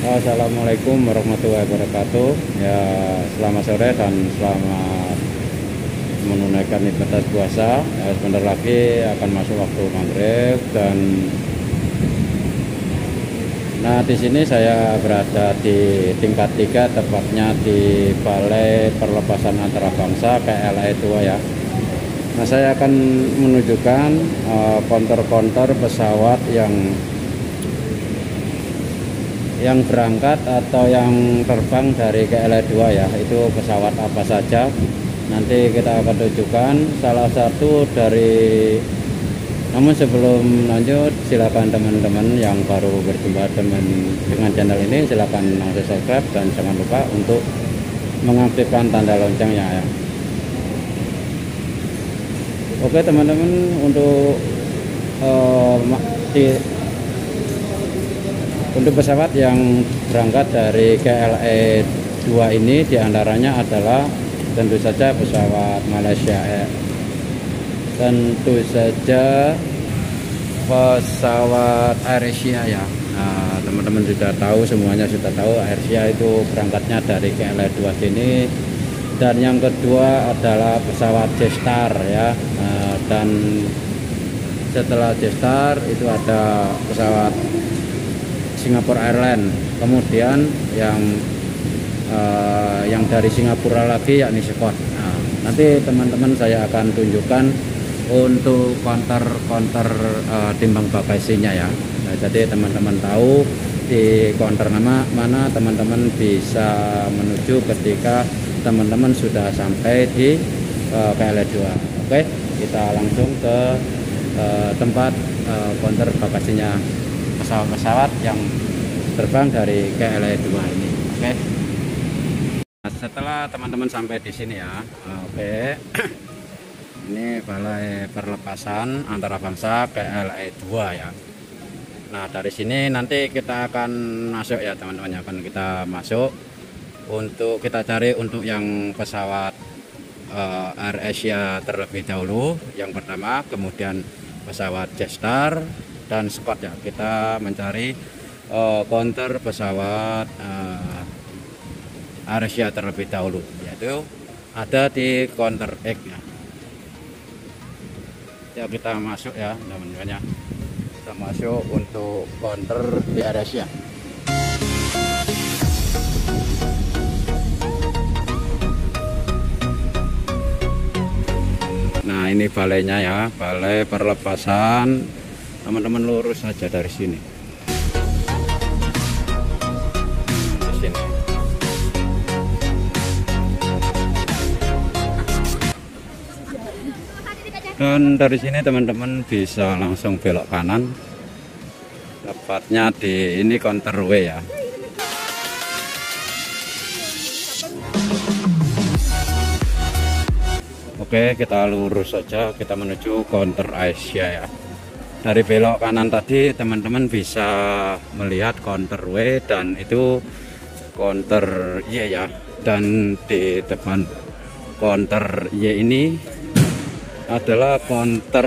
Assalamualaikum warahmatullahi wabarakatuh. Ya, selamat sore dan selamat menunaikan ibadah puasa. Ya, sebentar lagi akan masuk waktu maghrib dan di sini saya berada di tingkat 3, tepatnya di Balai Perlepasan Antarabangsa KLA 2 ya. Nah, saya akan menunjukkan konter-konter pesawat yang berangkat atau yang terbang dari KLA 2 ya. Itu pesawat apa saja nanti kita akan tunjukkan salah satu dari. Namun sebelum lanjut, silakan teman-teman yang baru berjumpa dengan channel ini, silakan langsung subscribe dan jangan lupa untuk mengaktifkan tanda loncengnya ya. Oke teman-teman, untuk untuk pesawat yang berangkat dari KLA 2 ini diantaranya adalah tentu saja pesawat Malaysia Air, tentu saja pesawat AirAsia ya. Nah, teman-teman sudah tahu, semuanya sudah tahu AirAsia itu berangkatnya dari KLA 2 sini. Dan yang kedua adalah pesawat Jetstar ya. Dan setelah Jetstar itu ada pesawat Singapore Airlines, kemudian yang dari Singapura lagi yakni Scott. Nah, nanti teman-teman saya akan tunjukkan untuk konter timbang bagasinya ya. Nah, jadi teman-teman tahu di konter mana teman-teman bisa menuju ketika teman-teman sudah sampai di KLA 2. Oke, kita langsung ke tempat konter bagasinya pesawat-pesawat yang terbang dari KLA 2 ini. Oke. Nah, setelah teman-teman sampai di sini ya. Oke. Ini Balai Perlepasan Antarabangsa KLA 2 ya. Nah, dari sini nanti kita akan masuk ya teman-teman, akan kita masuk untuk kita cari untuk yang pesawat AirAsia terlebih dahulu yang pertama, kemudian pesawat Jetstar dan Scott ya. Kita mencari konter pesawat AirAsia terlebih dahulu, yaitu ada di konter X ya. Ya, kita masuk ya teman-teman ya. Kita masuk untuk konter di AirAsia. Nah, ini balainya ya, Balai Perlepasan. Teman-teman lurus saja dari sini. Di sini. Dan dari sini teman-teman bisa langsung belok kanan. Tepatnya di ini konter W ya. Oke, kita lurus saja, kita menuju konter Asia ya. Dari belok kanan tadi teman-teman bisa melihat konter W dan itu konter Y ya. Dan di depan konter Y ini adalah konter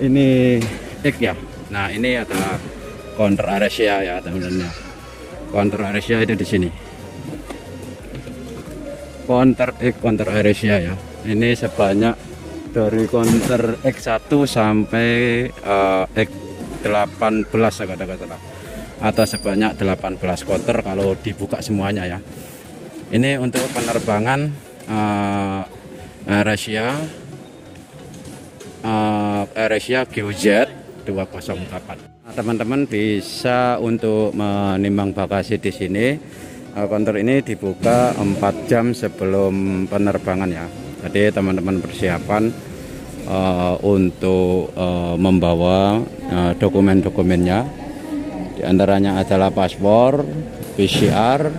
ini X ya. Nah, ini adalah konter AirAsia ya teman-teman. Konter AirAsia itu di sini. Konter X, konter AirAsia ya. Ini sebanyak dari konter X1 sampai X18 kata-kata, atau sebanyak 18 konter kalau dibuka semuanya ya. Ini untuk penerbangan AirAsia GOZ 208. Teman-teman bisa untuk menimbang bagasi di sini. Konter ini dibuka 4 jam sebelum penerbangan ya. Jadi teman-teman persiapan untuk membawa dokumen-dokumennya. Di antaranya adalah paspor, PCR,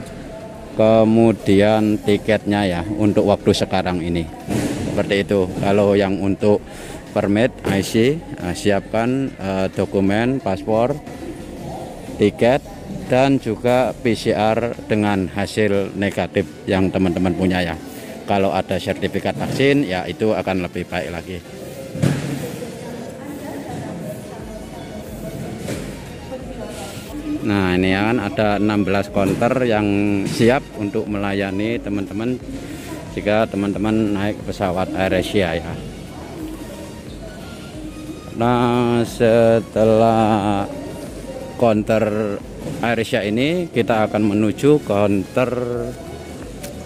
kemudian tiketnya ya untuk waktu sekarang ini. Seperti itu. Kalau yang untuk permit IC, siapkan dokumen, paspor, tiket, dan juga PCR dengan hasil negatif yang teman-teman punya ya. Kalau ada sertifikat vaksin ya itu akan lebih baik lagi. Nah ini kan ada 16 konter yang siap untuk melayani teman-teman jika teman-teman naik pesawat AirAsia ya. Nah setelah konter AirAsia ini kita akan menuju konter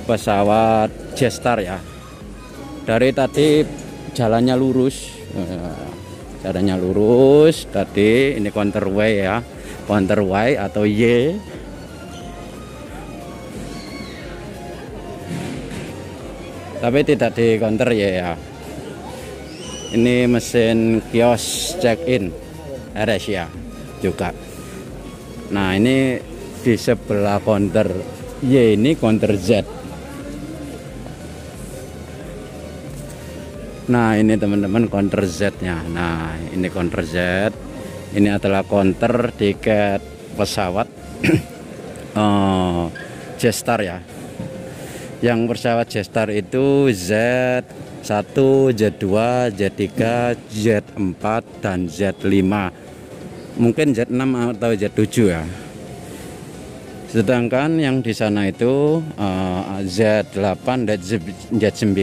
pesawat Jetstar ya. Dari tadi jalannya lurus, tadi ini konter Y ya, konter Y atau Y. Tapi tidak di konter Y ya. Ini mesin kios check-in AirAsia juga. Nah ini di sebelah konter Y ini konter Z. Nah ini teman-teman konter Z-nya. Nah ini konter Z. Ini adalah konter tiket pesawat Jetstar ya. Yang pesawat Jetstar itu Z1, Z2, Z3, Z4 dan Z5. Mungkin Z6 atau Z7 ya. Sedangkan yang di sana itu Z8, Z9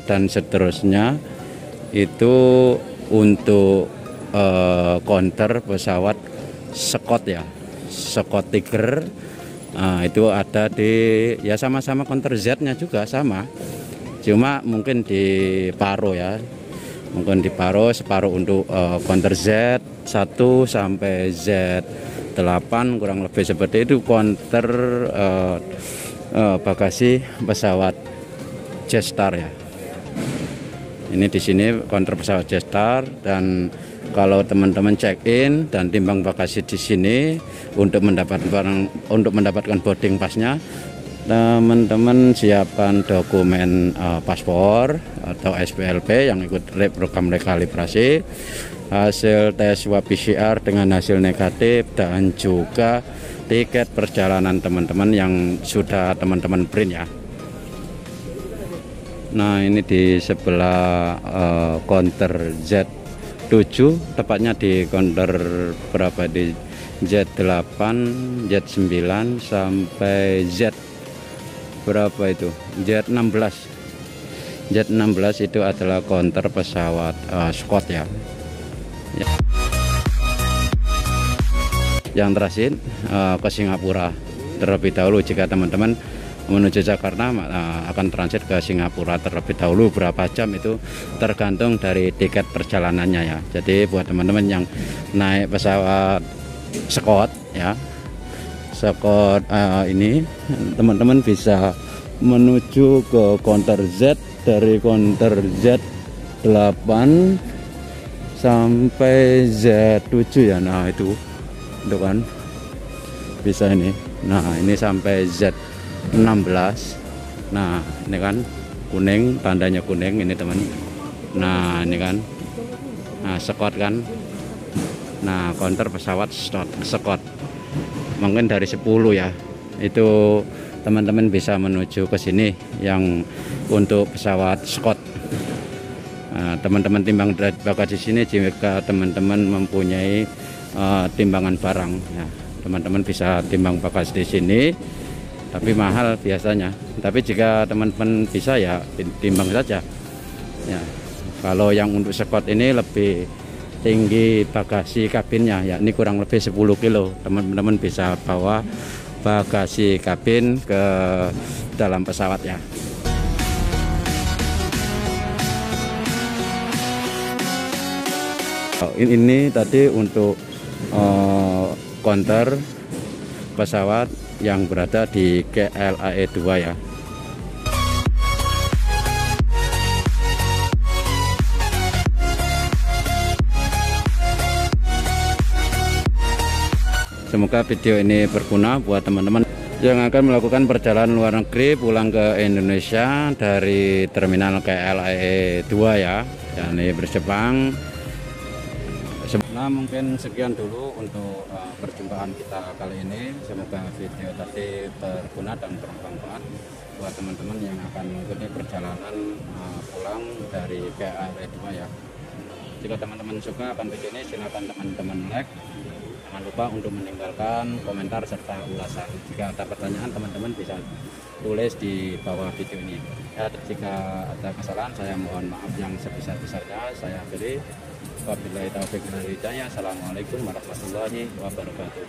dan seterusnya itu untuk konter pesawat Scott ya, Scott Tiger. Itu ada di ya sama-sama konter Z-nya juga sama. Cuma mungkin di Paro ya. Mungkin di Paro separuh untuk konter Z1 sampai Z8 kurang lebih seperti itu konter bagasi pesawat Jetstar ya. Ini di sini konter pesawat Jetstar, dan kalau teman-teman check-in dan timbang bagasi di sini untuk mendapatkan boarding pasnya, teman-teman siapkan dokumen paspor atau SPLP yang ikut program rekalibrasi, hasil tes swab PCR dengan hasil negatif, dan juga tiket perjalanan teman-teman yang sudah teman-teman print ya. Nah ini di sebelah konter Z7, tepatnya di konter berapa, di Z8, Z9 sampai Z berapa itu, Z16. Z16 itu adalah konter pesawat Scott ya. Yang transit ke Singapura terlebih dahulu. Jika teman-teman menuju Jakarta akan transit ke Singapura terlebih dahulu. Berapa jam itu tergantung dari tiket perjalanannya ya. Jadi buat teman-teman yang naik pesawat Scott ya, Scott ini teman-teman bisa menuju ke konter Z, dari konter Z8 sampai Z7 ya. Nah itu kan bisa ini. Nah ini sampai Z16. Nah ini kan kuning, tandanya kuning ini teman. Nah ini kan, nah Scott kan. Nah konter pesawat Scott mungkin dari 10 ya, itu teman-teman bisa menuju ke sini yang untuk pesawat Scott. Teman-teman timbang bagasi di sini jika teman-teman mempunyai timbangan barang ya, teman-teman bisa timbang bagasi di sini, tapi mahal biasanya. Tapi jika teman-teman bisa ya timbang saja ya. Kalau yang untuk Scott ini lebih tinggi bagasi kabinnya ya, ini kurang lebih 10 kilo. Teman-teman bisa bawa bagasi kabin ke dalam pesawat ya. Ini tadi untuk konter pesawat yang berada di KLAE 2 ya. Semoga video ini berguna buat teman-teman yang akan melakukan perjalanan luar negeri pulang ke Indonesia dari terminal KLAE 2 ya, yakni Jepang. Nah mungkin sekian dulu untuk perjumpaan kita kali ini. Semoga video tadi berguna dan bermanfaat buat teman-teman yang akan mengikuti perjalanan pulang dari KLAE 2 ya. Jika teman-teman suka akan video ini, silakan teman-teman like Jangan lupa untuk meninggalkan komentar serta ulasan. Jika ada pertanyaan, teman-teman bisa tulis di bawah video ini. Ya, jika ada kesalahan saya mohon maaf yang sebesar-besarnya. Saya akhiri. Wabillahi taufiq wal hidayah. Assalamualaikum warahmatullahi wabarakatuh.